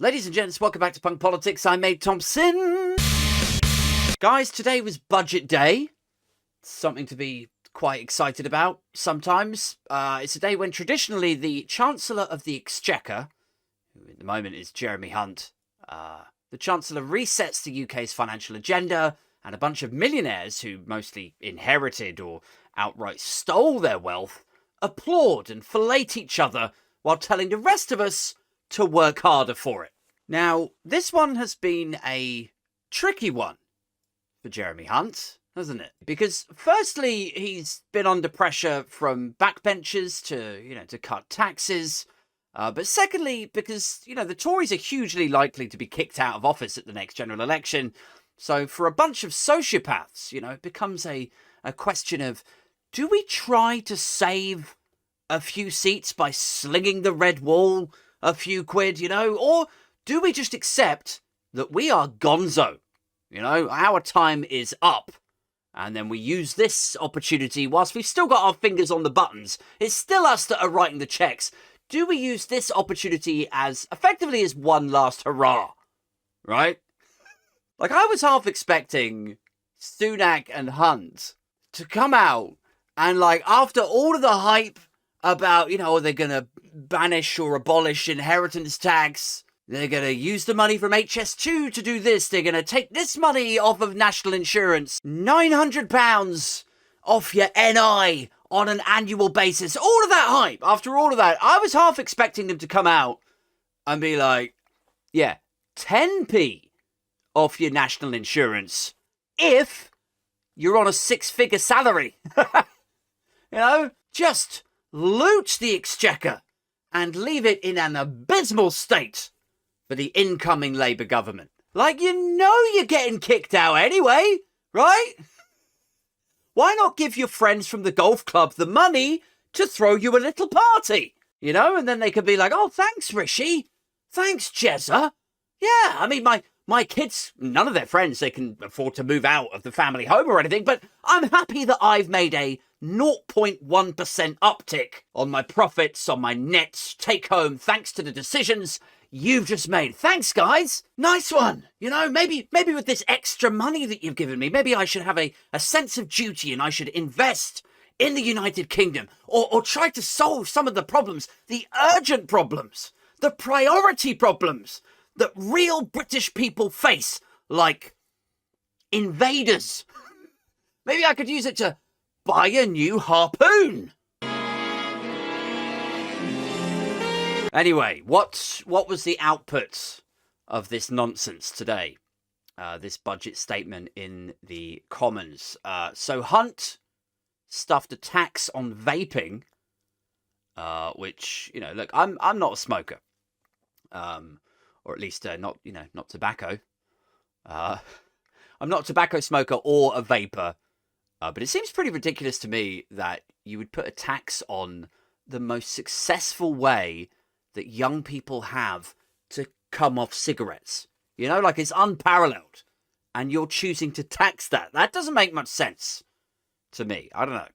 Ladies and gents, welcome back to Punk Politics. I'm Mate Thompson. Guys, today was Budget Day. Something to be quite excited about sometimes. It's a day when traditionally the Chancellor of the Exchequer, who at the moment is Jeremy Hunt, the Chancellor resets the UK's financial agenda, and a bunch of millionaires who mostly inherited or outright stole their wealth applaud and fillet each other while telling the rest of us to work harder for it. Now, this one has been a tricky one for Jeremy Hunt, hasn't it? Because firstly, he's been under pressure from backbenchers to cut taxes. But secondly, because, the Tories are hugely likely to be kicked out of office at the next general election. So for a bunch of sociopaths, it becomes a question of, do we try to save a few seats by slinging the red wall a few quid, or do we just accept that we are gonzo? Our time is up. And then we use this opportunity, whilst we've still got our fingers on the buttons, it's still us that are writing the checks. Do we use this opportunity as effectively as one last hurrah? Right? Like, I was half expecting Sunak and Hunt to come out and, after all of the hype about, they're going to banish or abolish inheritance tax, they're going to use the money from HS2 to do this, they're going to take this money off of national insurance, £900 off your NI on an annual basis, all of that hype. After all of that, I was half expecting them to come out and be like, yeah, 10p off your national insurance if you're on a six-figure salary. Just loot the Exchequer and leave it in an abysmal state for the incoming Labour government. You're getting kicked out anyway, right? Why not give your friends from the golf club the money to throw you a little party? And then they could be like, oh, thanks, Rishi. Thanks, Jezza. Yeah, my kids, none of their friends, they can afford to move out of the family home or anything, but I'm happy that I've made a 0.1% uptick on my profits, on my net take home, thanks to the decisions you've just made. Thanks, guys. Nice one. Maybe with this extra money that you've given me, maybe I should have a sense of duty and I should invest in the United Kingdom or try to solve some of the problems, the urgent problems, the priority problems that real British people face, like invaders. Maybe I could use it to buy a new harpoon. Anyway, what was the output of this nonsense today? This budget statement in the Commons. So Hunt stuffed a tax on vaping, which, look, I'm not a smoker. Or at least not tobacco. I'm not a tobacco smoker or a vapor. But it seems pretty ridiculous to me that you would put a tax on the most successful way that young people have to come off cigarettes. It's unparalleled. And you're choosing to tax that. That doesn't make much sense to me. I don't know.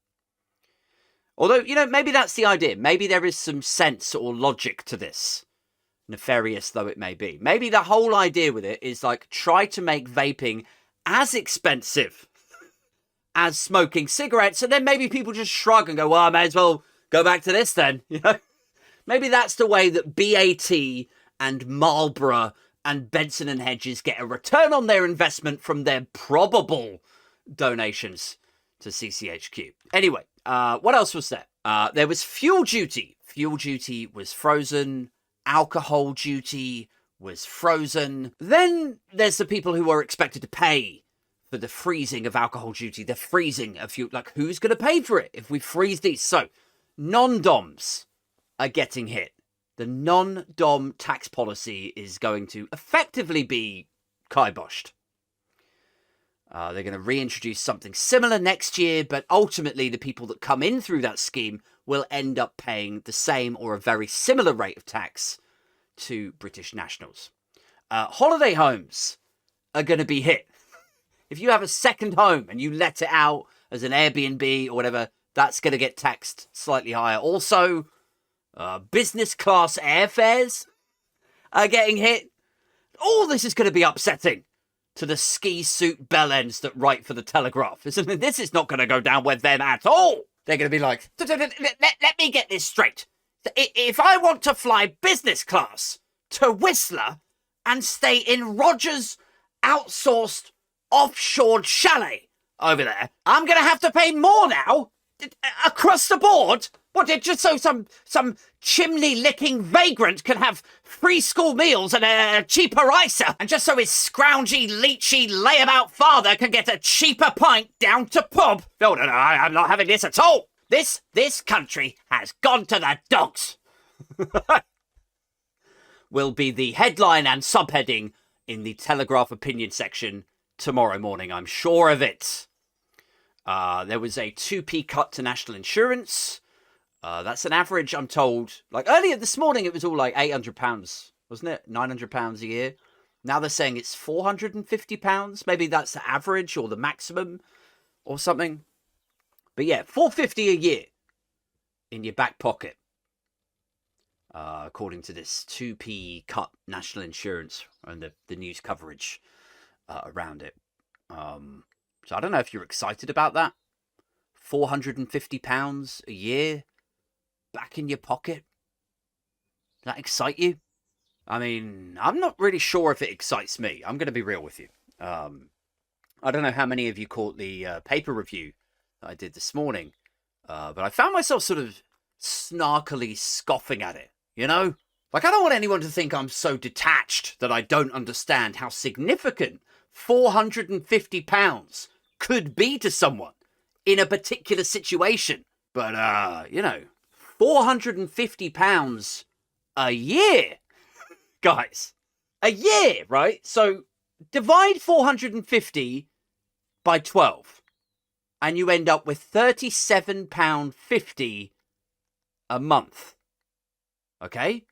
Although, maybe that's the idea. Maybe there is some sense or logic to this, nefarious though it may be. Maybe the whole idea with it is try to make vaping as expensive as smoking cigarettes, and then maybe people just shrug and go, well, I may as well go back to this then. Maybe that's the way that BAT and Marlborough and Benson and Hedges get a return on their investment from their probable donations to CCHQ. Anyway, what else was there? There was fuel duty. Fuel duty was frozen. Alcohol duty was frozen. Then there's the people who are expected to pay for the freezing of alcohol duty, the freezing of fuel. Who's going to pay for it if we freeze these? So, non-DOMs are getting hit. The non-DOM tax policy is going to effectively be kiboshed. They're going to reintroduce something similar next year, but ultimately the people that come in through that scheme will end up paying the same or a very similar rate of tax to British nationals. Holiday homes are going to be hit. If you have a second home and you let it out as an Airbnb or whatever, that's going to get taxed slightly higher. Also, business class airfares are getting hit. All this is going to be upsetting to the ski suit bellends that write for the Telegraph. Isn't it? This is not going to go down with them at all. They're going to be like, let me get this straight. If I want to fly business class to Whistler and stay in Rogers' outsourced offshore chalet over there, I'm going to have to pay more now across the board. What, just so some chimney-licking vagrant can have free school meals and a cheaper ISA, and just so his scroungy, leechy, layabout father can get a cheaper pint down to pub? No, I'm not having this at all. This country has gone to the dogs. Will be the headline and subheading in the Telegraph opinion section tomorrow morning. I'm sure of it. There was a 2p cut to national insurance. That's an average, I'm told. Like earlier this morning, it was all like £800, wasn't it? £900 a year. Now they're saying it's £450. Maybe that's the average or the maximum or something. But yeah, £450 a year in your back pocket. According to this 2p cut national insurance and the news coverage around it. So I don't know if you're excited about that. £450 a year back in your pocket. Does that excite you? I mean, I'm not really sure if it excites me. I'm going to be real with you. I don't know how many of you caught the paper review that I did this morning. But I found myself sort of snarkily scoffing at it, you know? Like, I don't want anyone to think I'm so detached that I don't understand how significant £450 could be to someone in a particular situation. But, you know, £450 a year, guys. A year, right? So divide 450 by 12 and you end up with £37.50 a month. Okay?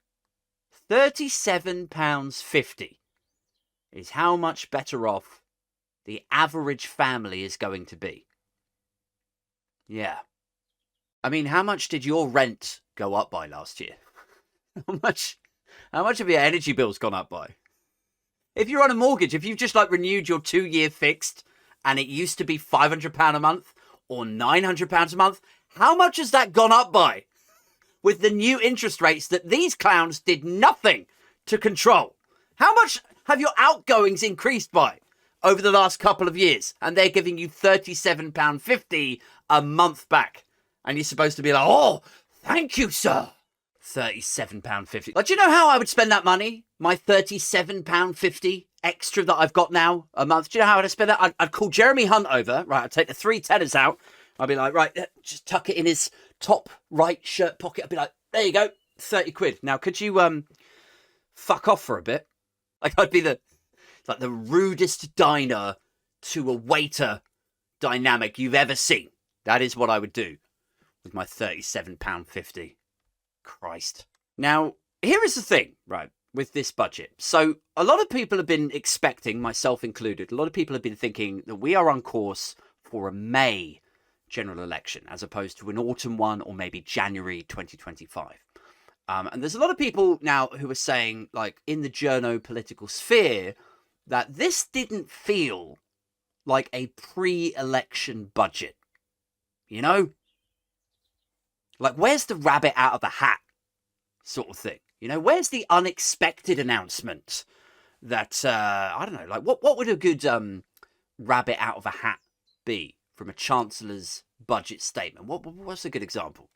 £37.50 is how much better off the average family is going to be. Yeah. I mean, how much did your rent go up by last year? How much have your energy bills gone up by? If you're on a mortgage, if you've just like renewed your 2-year fixed and it used to be £500 a month or £900 a month, how much has that gone up by with the new interest rates that these clowns did nothing to control? How much have your outgoings increased by over the last couple of years? And they're giving you £37.50 a month back. And you're supposed to be like, oh, thank you, sir. £37.50. Like, do you know how I would spend that money? My £37.50 extra that I've got now a month. Do you know how I'd spend that? I'd call Jeremy Hunt over. Right, I'd take the 3 tenors out. I'd be like, right, just tuck it in his top right shirt pocket. I'd be like, there you go, 30 quid. Now, could you fuck off for a bit? Like, I'd be the rudest diner to a waiter dynamic you've ever seen. That is what I would do with my £37.50. Christ. Now, here is the thing, right, with this budget. So a lot of people have been expecting, myself included, a lot of people have been thinking that we are on course for a May general election as opposed to an autumn one or maybe January 2025. And there's a lot of people now who are saying, like, in the journo-political sphere, that this didn't feel like a pre-election budget. You know? Like, where's the rabbit out of the hat sort of thing? You know, where's the unexpected announcement that, I don't know, like, what would a good rabbit out of a hat be from a chancellor's budget statement? What's a good example?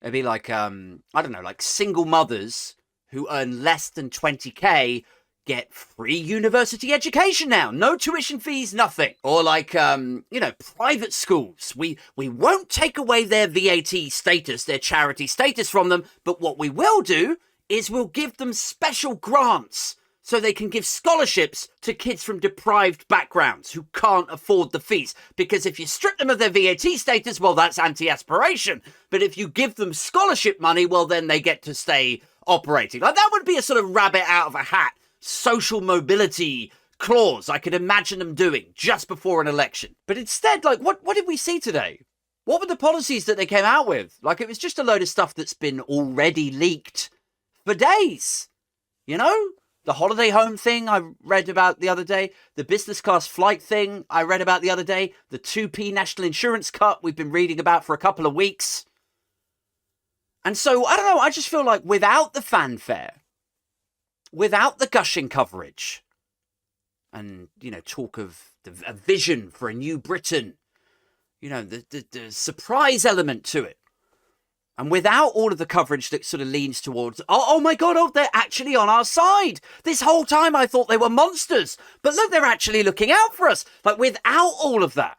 It'd be like, I don't know, like single mothers who earn less than 20k get free university education now. No tuition fees, nothing. Or like, you know, private schools. We won't take away their VAT status, their charity status from them. But what we will do is we'll give them special grants so they can give scholarships to kids from deprived backgrounds who can't afford the fees. Because if you strip them of their VAT status, well, that's anti-aspiration. But if you give them scholarship money, well, then they get to stay operating. Like, that would be a sort of rabbit out of a hat social mobility clause I could imagine them doing just before an election. But instead, like, what did we see today? What were the policies that they came out with? Like, it was just a load of stuff that's been already leaked for days. You know? The holiday home thing I read about the other day. The business class flight thing I read about the other day. The 2p national insurance cut we've been reading about for a couple of weeks. And so, I don't know, I just feel like without the fanfare, without the gushing coverage, and, talk of a vision for a new Britain, the surprise element to it, and without all of the coverage that sort of leans towards, oh my God, they're actually on our side. This whole time I thought they were monsters, but look, they're actually looking out for us. Like, without all of that,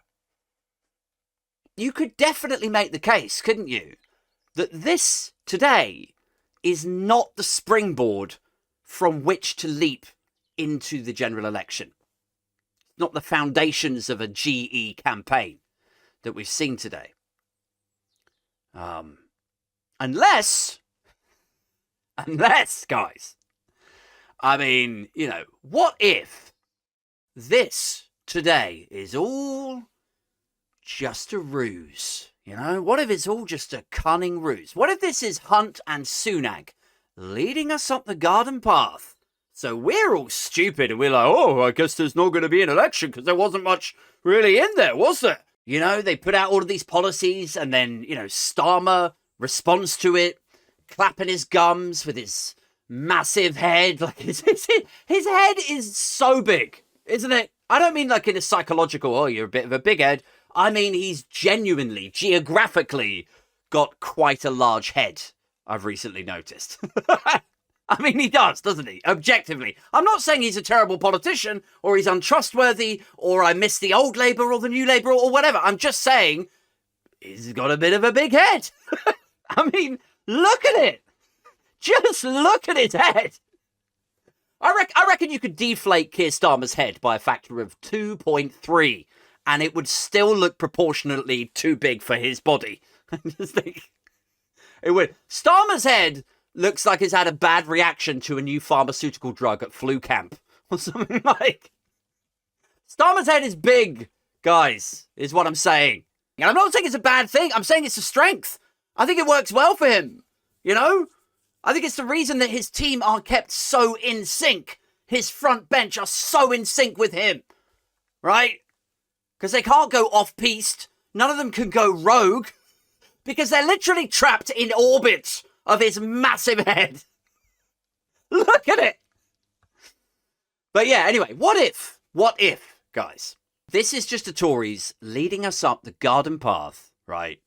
you could definitely make the case, couldn't you, that this today is not the springboard from which to leap into the general election. Not the foundations of a GE campaign that we've seen today. Unless, guys, I mean, what if this today is all just a ruse? What if it's all just a cunning ruse? What if this is Hunt and Sunak leading us up the garden path? So we're all stupid and we're like, oh, I guess there's not going to be an election because there wasn't much really in there, was there? They put out all of these policies and then, Starmer responds to it, clapping his gums with his massive head. Like his head is so big, isn't it? I don't mean like in a psychological, oh, you're a bit of a big head. I mean, he's genuinely, geographically got quite a large head, I've recently noticed. I mean, he does, doesn't he? Objectively. I'm not saying he's a terrible politician, or he's untrustworthy, or I miss the old Labour or the new Labour or whatever. I'm just saying he's got a bit of a big head. I mean, look at it. Just look at his head. I reckon you could deflate Keir Starmer's head by a factor of 2.3, and it would still look proportionately too big for his body. I just think it would. Starmer's head looks like it's had a bad reaction to a new pharmaceutical drug at flu camp or something like. Starmer's head is big, guys, is what I'm saying. And I'm not saying it's a bad thing. I'm saying it's a strength. I think it works well for him. I think it's the reason that his team are kept so in sync. His front bench are so in sync with him, right? Because they can't go off-piste. None of them can go rogue because they're literally trapped in orbit of his massive head. Look at it. But yeah, anyway, what if, guys, this is just the Tories leading us up the garden path, right?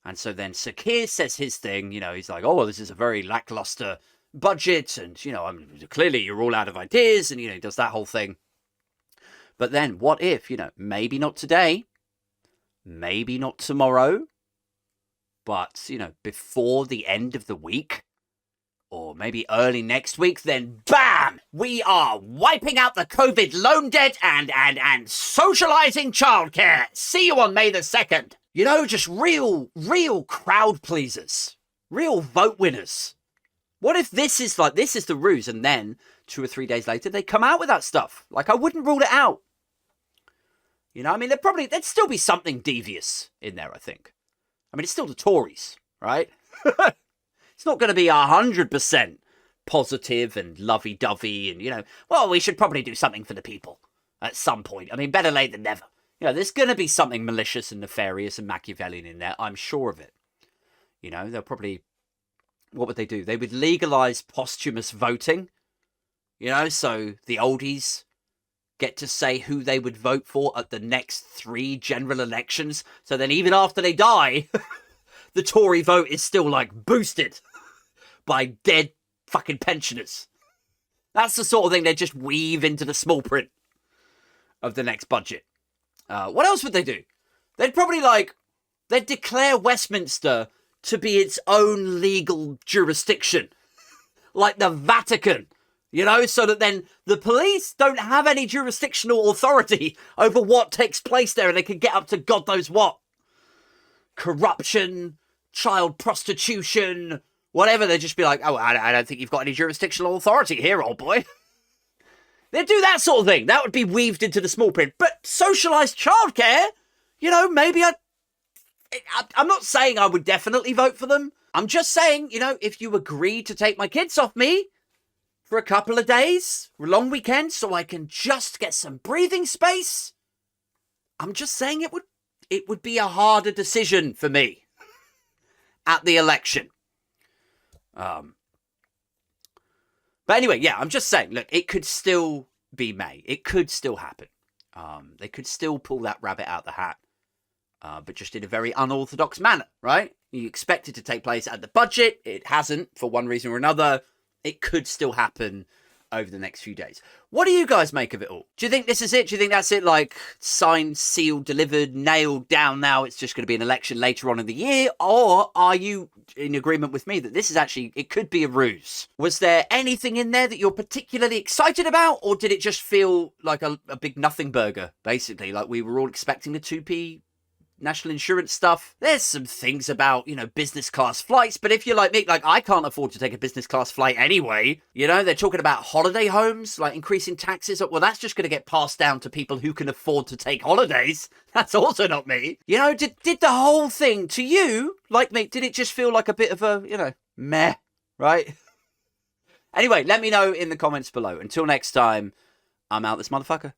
And so then Sir Keir says his thing, he's like, oh, well, this is a very lackluster budget. And, clearly you're all out of ideas. And, he does that whole thing. But then what if, maybe not today, maybe not tomorrow, but, before the end of the week, or maybe early next week, then bam, we are wiping out the COVID loan debt and socializing childcare. See you on May the 2nd. Just real crowd pleasers, real vote winners. What if this is the ruse, and then 2 or 3 days later, they come out with that stuff? Like, I wouldn't rule it out. There'd still be something devious in there, I think. It's still the Tories, right? It's not going to be 100% positive and lovey-dovey and, well, we should probably do something for the people at some point. Better late than never. There's going to be something malicious and nefarious and Machiavellian in there. I'm sure of it. They'll probably... What would they do? They would legalise posthumous voting. So the oldies get to say who they would vote for at the next 3 general elections. So then even after they die, the Tory vote is still, boosted by dead fucking pensioners. That's the sort of thing they just weave into the small print of the next budget. What else would they do? They'd probably, they'd declare Westminster to be its own legal jurisdiction. Like the Vatican. So that then the police don't have any jurisdictional authority over what takes place there, and they can get up to God knows what. Corruption, child prostitution, whatever. They'd just be like, oh, I don't think you've got any jurisdictional authority here, old boy. They'd do that sort of thing. That would be weaved into the small print. But socialised childcare, maybe I'm not saying I would definitely vote for them. I'm just saying, if you agree to take my kids off me, for a couple of days, for a long weekend, so I can just get some breathing space. I'm just saying it would be a harder decision for me at the election. But anyway, yeah, I'm just saying, look, it could still be May. It could still happen. They could still pull that rabbit out the hat, but just in a very unorthodox manner, right? You expect it to take place at the budget. It hasn't, for one reason or another. It could still happen over the next few days. What do you guys make of it all? Do you think this is it? Do you think that's it, like, signed, sealed, delivered, nailed down now? It's just going to be an election later on in the year? Or are you in agreement with me that this is actually, it could be a ruse? Was there anything in there that you're particularly excited about? Or did it just feel like a big nothing burger, basically? Like we were all expecting the 2p national insurance stuff. There's some things about, business class flights, but if you're like me, like I can't afford to take a business class flight anyway. They're talking about holiday homes, like increasing taxes. Well, that's just going to get passed down to people who can afford to take holidays. That's also not me. Did the whole thing to you, like me, did it just feel like a bit of a, meh, right? Anyway, let me know in the comments below. Until next time, I'm out this motherfucker.